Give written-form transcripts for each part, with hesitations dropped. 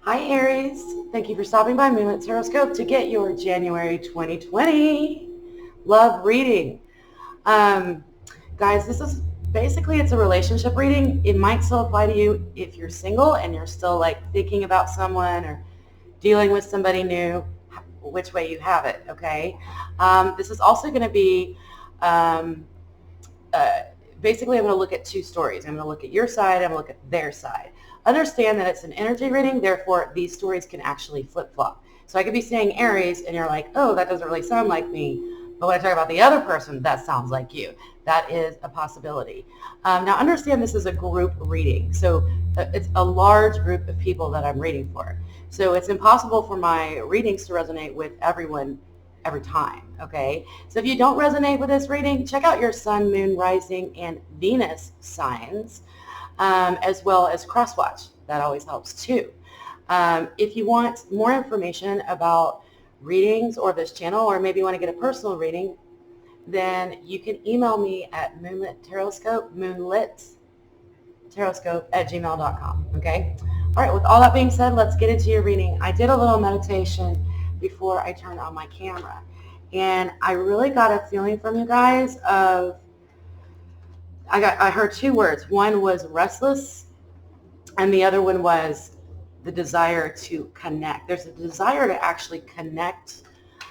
Hi Aries, thank you for stopping by Moonlit Tarotscope to get your January 2020 love reading. Guys, this is basically, it's a relationship reading. It might still apply to you if you're single and you're still like thinking about someone or dealing with somebody new, which way you have it, okay? This is also going to be, um, uh, basically I'm going to look at two stories. I'm going to look at your side, I'm going to look at their side. Understand that it's an energy reading, therefore these stories can actually flip-flop. So I could be saying Aries and you're like, oh, that doesn't really sound like me. But when I talk about the other person, that sounds like you. That is a possibility. Now understand this is a group reading. So it's a large group of people that I'm reading for. So it's impossible for my readings to resonate with everyone every time, okay? So if you don't resonate with this reading, check out your sun, moon, rising, and Venus signs, as well as crosswatch. That always helps too. If you want more information about readings or this channel, or maybe you want to get a personal reading, then you can email me at moonlittarotscope@gmail.com, okay? All right, with all that being said, let's get into your reading. I did a little meditation before I turned on my camera, and I really got a feeling from you guys of, I heard two words. One was restless, and the other one was the desire to connect. There's a desire to actually connect,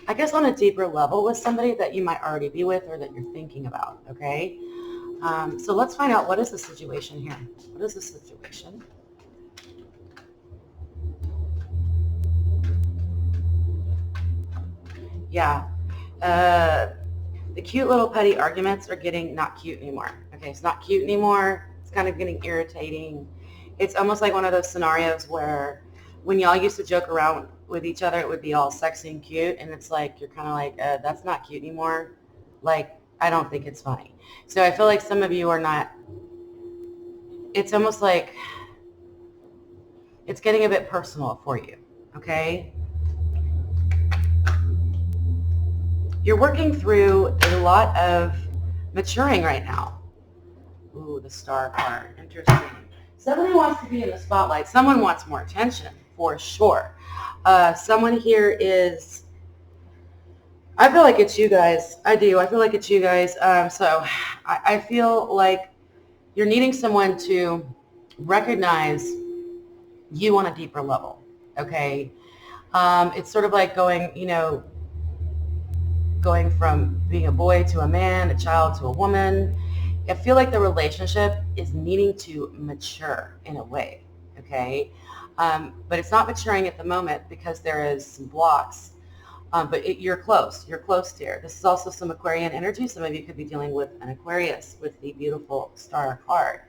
I guess, on a deeper level with somebody that you might already be with or that you're thinking about, okay? So let's find out, what is the situation here? What is the situation? Yeah. The cute little petty arguments are getting not cute anymore. Okay, it's not cute anymore. It's kind of getting irritating. It's almost like one of those scenarios where when y'all used to joke around with each other, it would be all sexy and cute, and it's like you're kind of like, that's not cute anymore. Like, I don't think it's funny. So I feel like some of you are not, it's almost like it's getting a bit personal for you, okay? You're working through a lot of maturing right now. Ooh, the star card. Interesting. Somebody wants to be in the spotlight. Someone wants more attention, for sure. Someone here is, I feel like it's you guys. I do. I feel like it's you guys. So I feel like you're needing someone to recognize you on a deeper level, okay? It's sort of like going, going from being a boy to a man, a child to a woman. I feel like the relationship is needing to mature in a way, okay? But it's not maturing at the moment because there is some blocks. But you're close. You're close here. This is also some Aquarian energy. Some of you could be dealing with an Aquarius with the beautiful star card.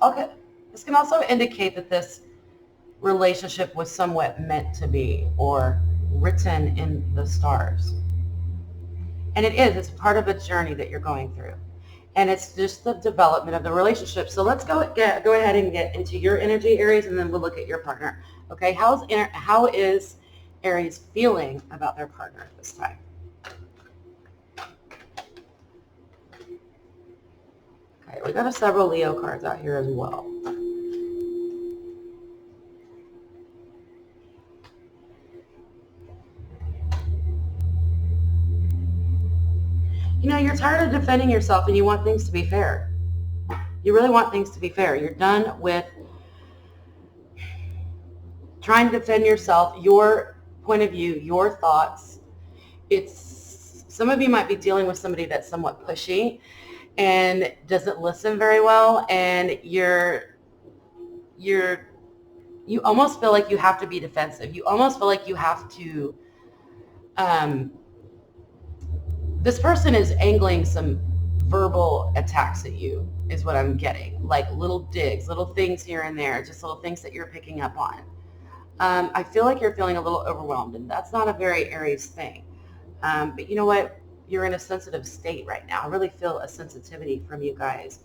Okay. This can also indicate that this relationship was somewhat meant to be or written in the stars. And it is. It's part of a journey that you're going through. And it's just the development of the relationship. So let's go ahead and get into your energy, Aries, and then we'll look at your partner. Okay, how is Aries feeling about their partner at this time? Okay, we got several Leo cards out here as well. You're tired of defending yourself and you want things to be fair. You really want things to be fair. You're done with trying to defend yourself, your point of view, your thoughts. Some of you might be dealing with somebody that's somewhat pushy and doesn't listen very well, and you almost feel like you have to be defensive. You almost feel like you have to, this person is angling some verbal attacks at you, is what I'm getting. Like little digs, little things here and there, just little things that you're picking up on. I feel like you're feeling a little overwhelmed, and that's not a very Aries thing. But you know what? You're in a sensitive state right now. I really feel a sensitivity from you guys.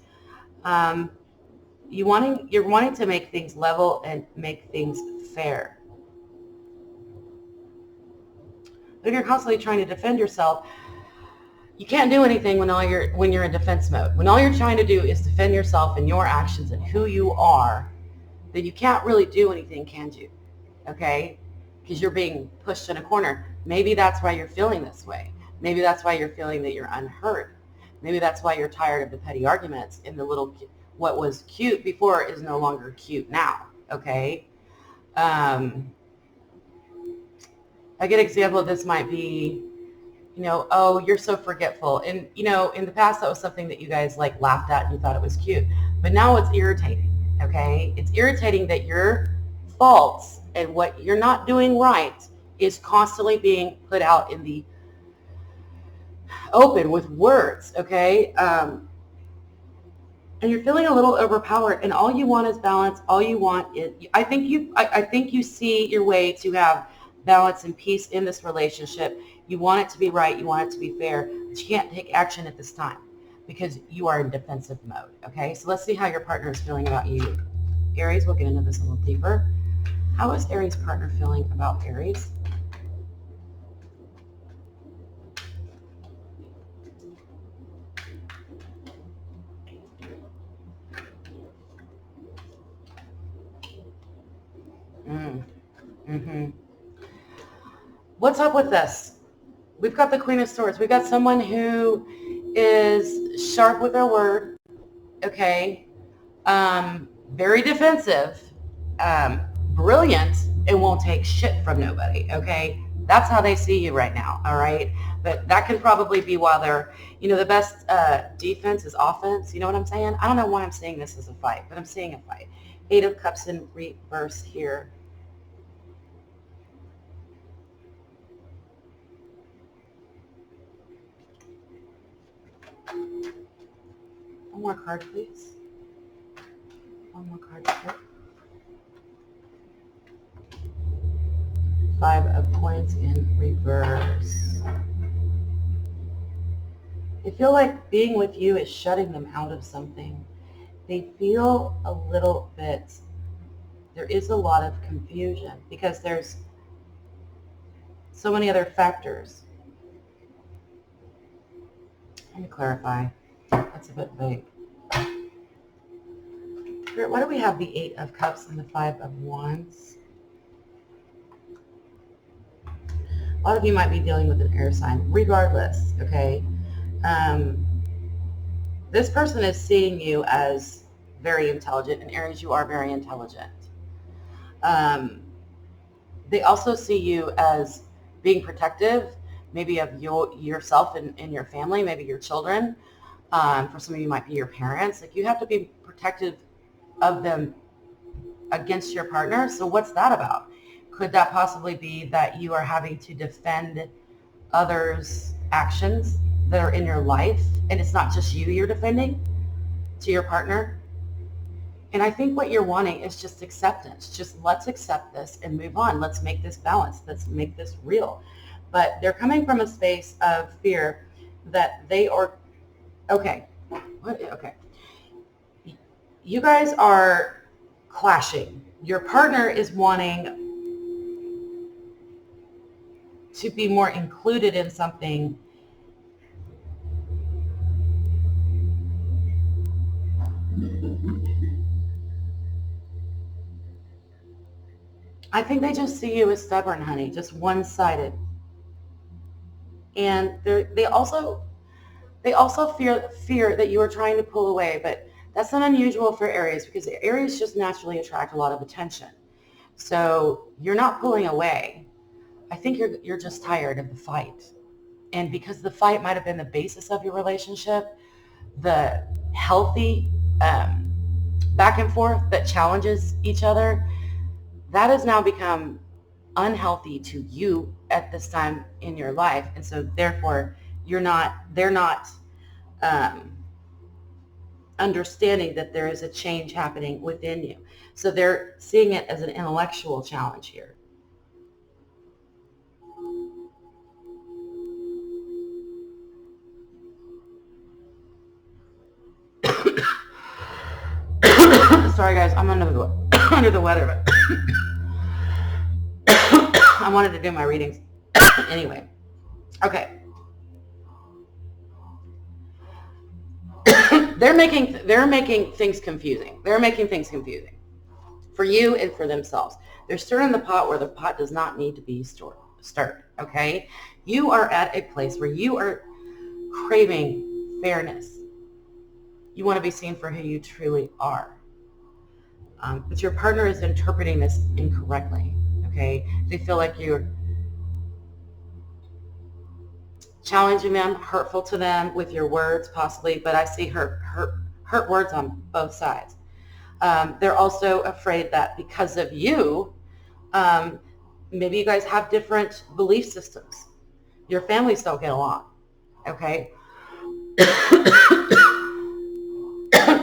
You're wanting to make things level and make things fair. But if you're constantly trying to defend yourself, You can't do anything when you're in defense mode. When all you're trying to do is defend yourself and your actions and who you are, then you can't really do anything, can you? Okay? Because you're being pushed in a corner. Maybe that's why you're feeling this way. Maybe that's why you're feeling that you're unheard. Maybe that's why you're tired of the petty arguments and the little, what was cute before is no longer cute now. Okay? A good example of this might be, oh, you're so forgetful. And, in the past, that was something that you guys like laughed at and you thought it was cute. But now it's irritating, okay? It's irritating that your faults and what you're not doing right is constantly being put out in the open with words, okay? And you're feeling a little overpowered, and all you want is balance. All you want is, I think you see your way to have balance and peace in this relationship. You want it to be right. You want it to be fair, but you can't take action at this time because you are in defensive mode, okay? So let's see how your partner is feeling about you. Aries, we'll get into this a little deeper. How is Aries' partner feeling about Aries? What's up with this? We've got the Queen of Swords. We've got someone who is sharp with their word, okay? Very defensive, brilliant, and won't take shit from nobody, okay? That's how they see you right now, all right? But that can probably be while they're, the best defense is offense. You know what I'm saying? I don't know why I'm saying this as a fight, but I'm seeing a fight. 8 of Cups in reverse here. One more card, please. One more card, please. 5 of Coins in reverse. They feel like being with you is shutting them out of something. They feel a little bit, there is a lot of confusion because there's so many other factors. Let me clarify. That's a bit vague. Why do we have the 8 of Cups and the 5 of Wands? A lot of you might be dealing with an air sign. Regardless, okay? This person is seeing you as very intelligent, and Aries, you are very intelligent. They also see you as being protective, maybe of yourself and your family, maybe your children. For some of you, might be your parents. Like, you have to be protective of them against your partner. So what's that about? Could that possibly be that you are having to defend others' actions that are in your life, and it's not just you you're defending to your partner? And I think what you're wanting is just acceptance. Just let's accept this and move on. Let's make this balanced. Let's make this real. But they're coming from a space of fear that they are, okay, what? Okay. You guys are clashing. Your partner is wanting to be more included in something. I think they just see you as stubborn, honey, just one-sided. And they also fear that you are trying to pull away, but that's not unusual for Aries because Aries just naturally attract a lot of attention. So you're not pulling away. I think you're just tired of the fight. And because the fight might have been the basis of your relationship, the healthy back and forth that challenges each other, that has now become unhealthy to you at this time in your life. And so therefore they're not understanding that there is a change happening within you. So they're seeing it as an intellectual challenge here. Sorry guys, I'm under the weather, but I wanted to do my readings anyway. Okay. they're making things confusing. They're making things confusing for you and for themselves. They're stirring the pot where the pot does not need to be stirred, okay? You are at a place where you are craving fairness. You want to be seen for who you truly are. But your partner is interpreting this incorrectly, okay? They feel like you're challenging them, hurtful to them with your words possibly, but I see hurt words on both sides. They're also afraid that because of you, maybe you guys have different belief systems. Your families don't get along, okay?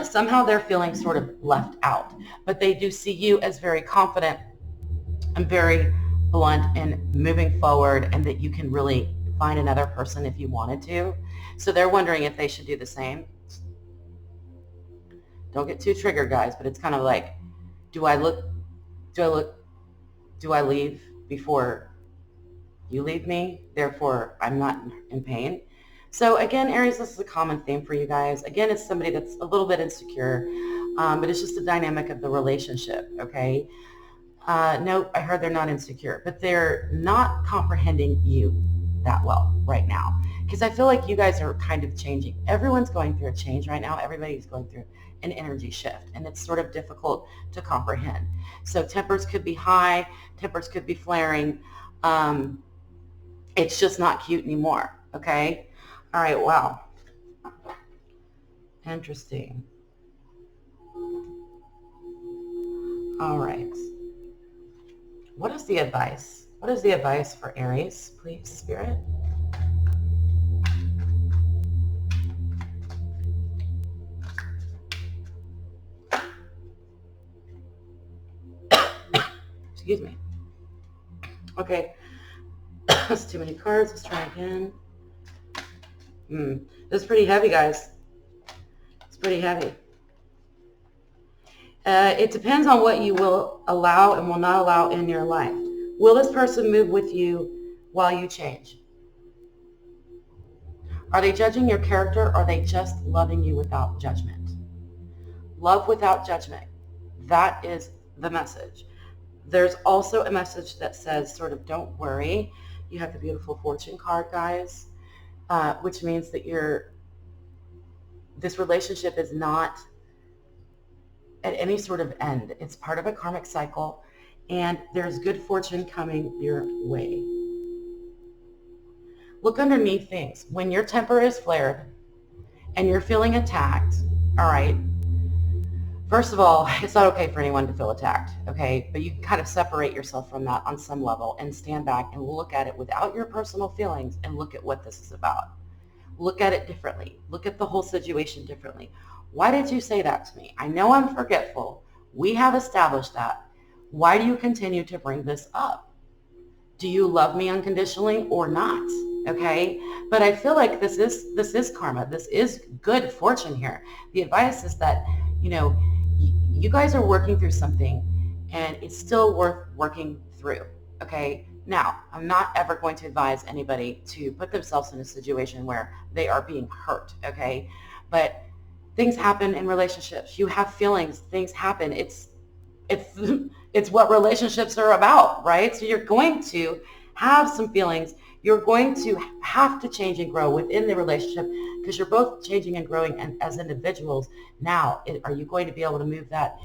Somehow they're feeling sort of left out, but they do see you as very confident and very blunt and moving forward, and that you can really find another person if you wanted to. So they're wondering if they should do the same. Don't get too triggered, guys, but it's kind of like, do I leave before you leave me? Therefore, I'm not in pain. So again, Aries, this is a common theme for you guys. Again, it's somebody that's a little bit insecure, but it's just the dynamic of the relationship, okay? No, I heard they're not insecure, but they're not comprehending you that well right now, because I feel like you guys are kind of changing. Everyone's going through a change right now. Everybody's going through an energy shift, and it's sort of difficult to comprehend. So tempers could be high, tempers could be flaring. It's just not cute anymore, okay? All right, wow. Interesting. All right. What is the advice? What is the advice for Aries, please, Spirit? Excuse me. Okay. That's too many cards. Let's try again. This is pretty heavy, guys. It's pretty heavy. It depends on what you will allow and will not allow in your life. Will this person move with you while you change? Are they judging your character, or are they just loving you without judgment? Love without judgment. That is the message. There's also a message that says sort of, don't worry. You have the beautiful fortune card, guys, which means that this relationship is not at any sort of end. It's part of a karmic cycle, and there's good fortune coming your way. Look underneath things. When your temper is flared and you're feeling attacked, all right, first of all, it's not okay for anyone to feel attacked, okay? But you can kind of separate yourself from that on some level and stand back and look at it without your personal feelings and look at what this is about. Look at it differently. Look at the whole situation differently. Why did you say that to me? I know I'm forgetful. We have established that. Why do you continue to bring this up? Do you love me unconditionally or not? Okay? But I feel like this is karma. This is good fortune here. The advice is that, you guys are working through something, and it's still worth working through. Okay? Now, I'm not ever going to advise anybody to put themselves in a situation where they are being hurt. Okay? But things happen in relationships. You have feelings. Things happen. It's what relationships are about, right? So you're going to have some feelings. You're going to have to change and grow within the relationship, because you're both changing and growing as individuals. Now, are you going to be able to move that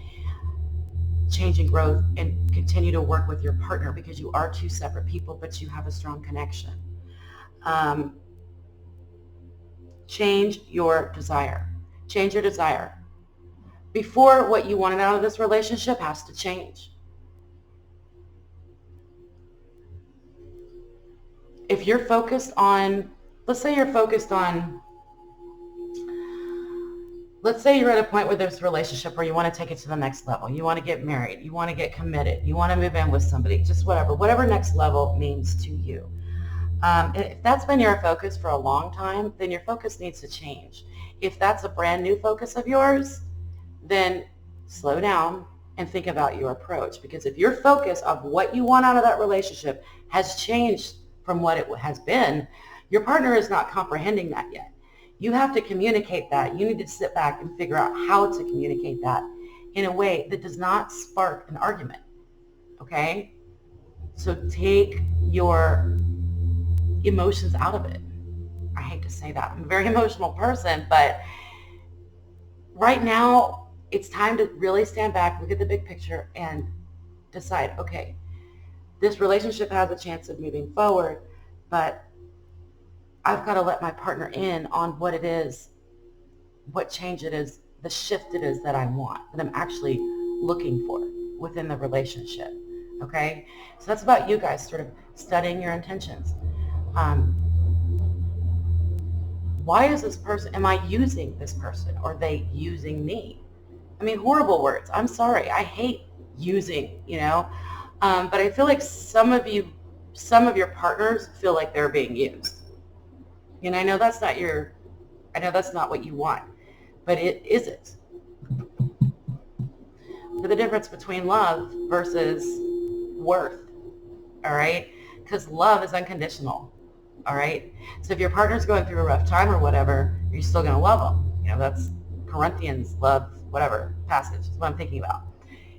change and growth and continue to work with your partner, because you are two separate people, but you have a strong connection? Change your desire. Change your desire. Before, what you wanted out of this relationship has to change. If you're focused on, let's say you're at a point with this relationship where you want to take it to the next level. You want to get married. You want to get committed. You want to move in with somebody. Just whatever next level means to you. And if that's been your focus for a long time, then your focus needs to change. If that's a brand new focus of yours, then slow down and think about your approach. Because if your focus of what you want out of that relationship has changed from what it has been, your partner is not comprehending that yet. You have to communicate that. You need to sit back and figure out how to communicate that in a way that does not spark an argument, okay? So take your emotions out of it. I hate to say that. I'm a very emotional person, but right now it's time to really stand back, look at the big picture, and decide, okay, this relationship has a chance of moving forward, but I've got to let my partner in on what it is, what change it is, the shift it is that I want, that I'm actually looking for within the relationship. Okay? So that's about you guys sort of studying your intentions. Why is this person, am I using this person? Or are they using me? I mean, horrible words. I'm sorry. I hate using, but I feel like some of your partners feel like they're being used. And I know that's not what you want, but it isn't. But the difference between love versus worth, all right? Because love is unconditional, all right? So if your partner's going through a rough time or whatever, you're still going to love them. That's Corinthians love, whatever passage is what I'm thinking about.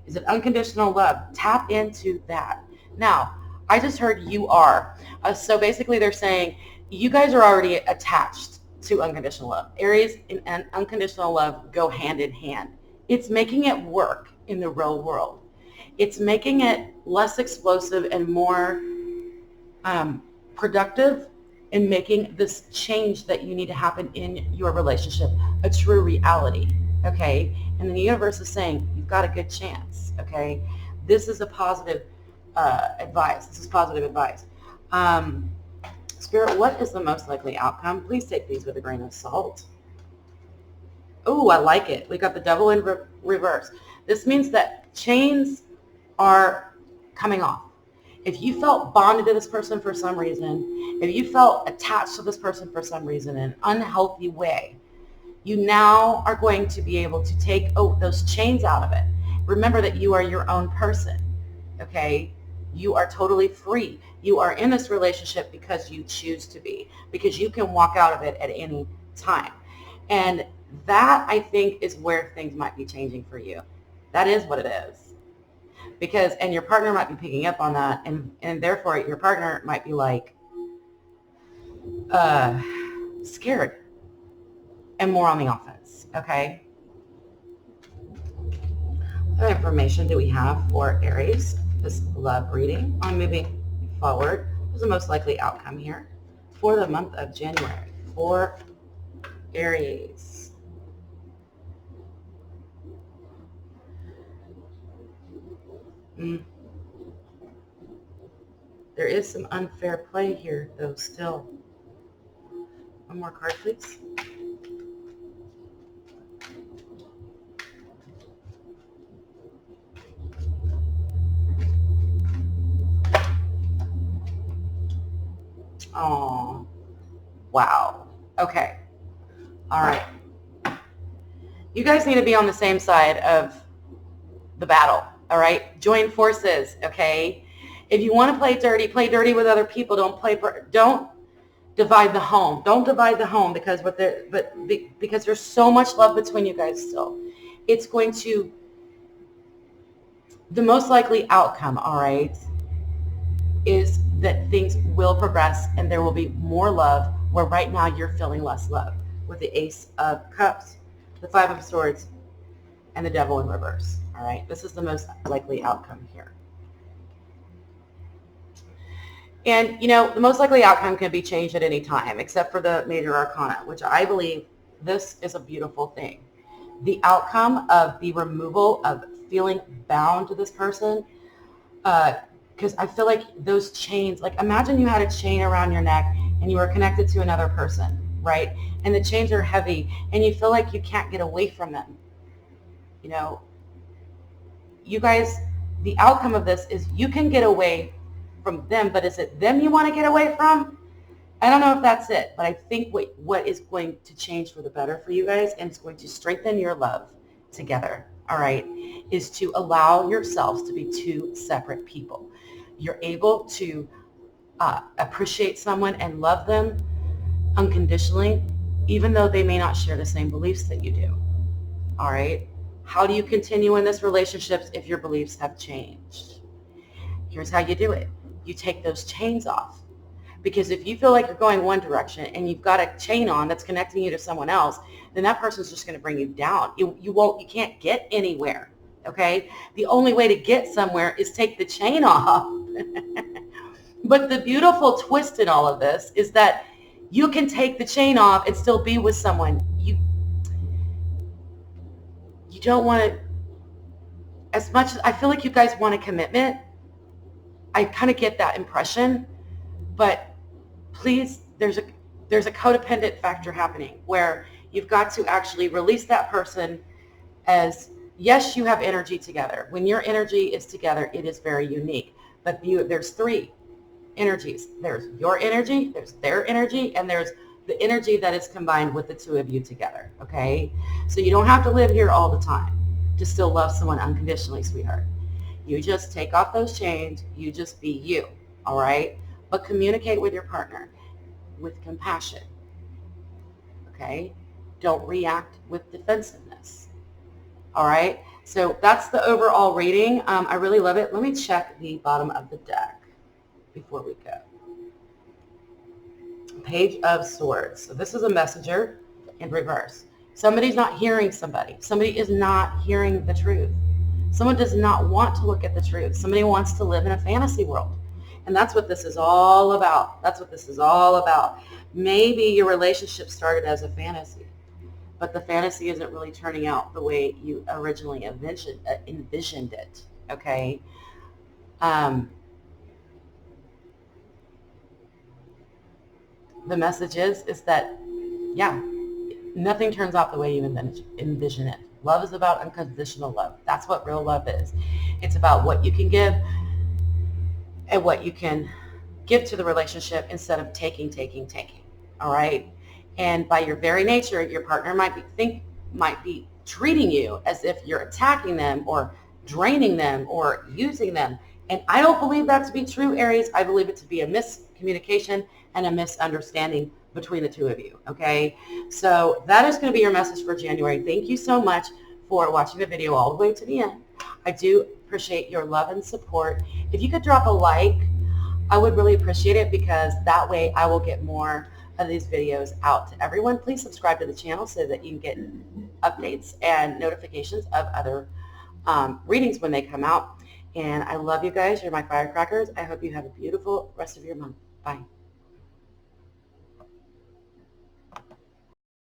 Is it unconditional love? Tap into that. Now, I just heard you are. So basically they're saying you guys are already attached to unconditional love. Aries and unconditional love go hand in hand. It's making it work in the real world. It's making it less explosive and more productive, and making this change that you need to happen in your relationship a true reality, okay? And the universe is saying, you've got a good chance, okay? This is a positive advice. This is positive advice. Spirit, what is the most likely outcome? Please take these with a grain of salt. Oh, I like it. We got the devil in reverse. This means that chains are coming off. If you felt bonded to this person for some reason, if you felt attached to this person for some reason in an unhealthy way, you now are going to be able to take those chains out of it. Remember that you are your own person, okay? You are totally free. You are in this relationship because you choose to be, because you can walk out of it at any time. And that, I think, is where things might be changing for you. That is what it is. And your partner might be picking up on that, and therefore your partner might be like scared and more on the offense, okay? What information do we have for Aries, this love reading on moving forward? What's the most likely outcome here for the month of January for Aries? There is some unfair play here, though, still. One more card, please. Oh, wow. Okay. All right. You guys need to be on the same side of the battle, all right? Join forces, okay? If you want to play dirty with other people. Don't divide the home. Don't divide the home because there's so much love between you guys still. It's going to, the most likely outcome, all right, is that things will progress and there will be more love where right now you're feeling less love with the Ace of Cups, the Five of Swords, and the Devil in reverse, all right? This is the most likely outcome here. And, the most likely outcome can be changed at any time, except for the Major Arcana, which I believe this is a beautiful thing. The outcome of the removal of feeling bound to this person, because I feel like those chains, like imagine you had a chain around your neck and you were connected to another person, right? And the chains are heavy and you feel like you can't get away from them. You guys, the outcome of this is you can get away from them, but is it them you want to get away from? I don't know if that's it, but I think what is going to change for the better for you guys, and it's going to strengthen your love together, all right, is to allow yourselves to be two separate people. You're able to appreciate someone and love them unconditionally, even though they may not share the same beliefs that you do. All right? How do you continue in this relationship if your beliefs have changed? Here's how you do it. You take those chains off. Because if you feel like you're going one direction and you've got a chain on that's connecting you to someone else, then that person's just going to bring you down. You can't get anywhere. Okay? The only way to get somewhere is take the chain off. But the beautiful twist in all of this is that you can take the chain off and still be with someone. You don't want to, as much as I feel like you guys want a commitment, I kind of get that impression, but please, there's a codependent factor happening where you've got to actually release that person as, yes, you have energy together. When your energy is together, it is very unique. But there's three energies. There's your energy, there's their energy, and there's the energy that is combined with the two of you together, okay? So you don't have to live here all the time to still love someone unconditionally, sweetheart. You just take off those chains, you just be you, all right? But communicate with your partner with compassion, okay? Don't react with defensiveness, all right? So that's the overall reading. I really love it. Let me check the bottom of the deck before we go. Page of Swords. So this is a messenger in reverse. Somebody's not hearing somebody. Somebody is not hearing the truth. Someone does not want to look at the truth. Somebody wants to live in a fantasy world. And that's what this is all about. That's what this is all about. Maybe your relationship started as a fantasy, but the fantasy isn't really turning out the way you originally envisioned it, okay? The message is that, yeah, nothing turns out the way you envision it. Love is about unconditional love. That's what real love is. It's about what you can give and what you can give to the relationship instead of taking, all right? And by your very nature, your partner might be treating you as if you're attacking them or draining them or using them. And I don't believe that to be true, Aries. I believe it to be a miscommunication and a misunderstanding between the two of you, okay? So that is going to be your message for January. Thank you so much for watching the video all the way to the end. I do appreciate your love and support. If you could drop a like, I would really appreciate it, because that way I will get more of these videos out to everyone. Please subscribe to the channel so that you can get updates and notifications of other readings when they come out. And I love you guys. You're my firecrackers. I hope you have a beautiful rest of your month. Bye.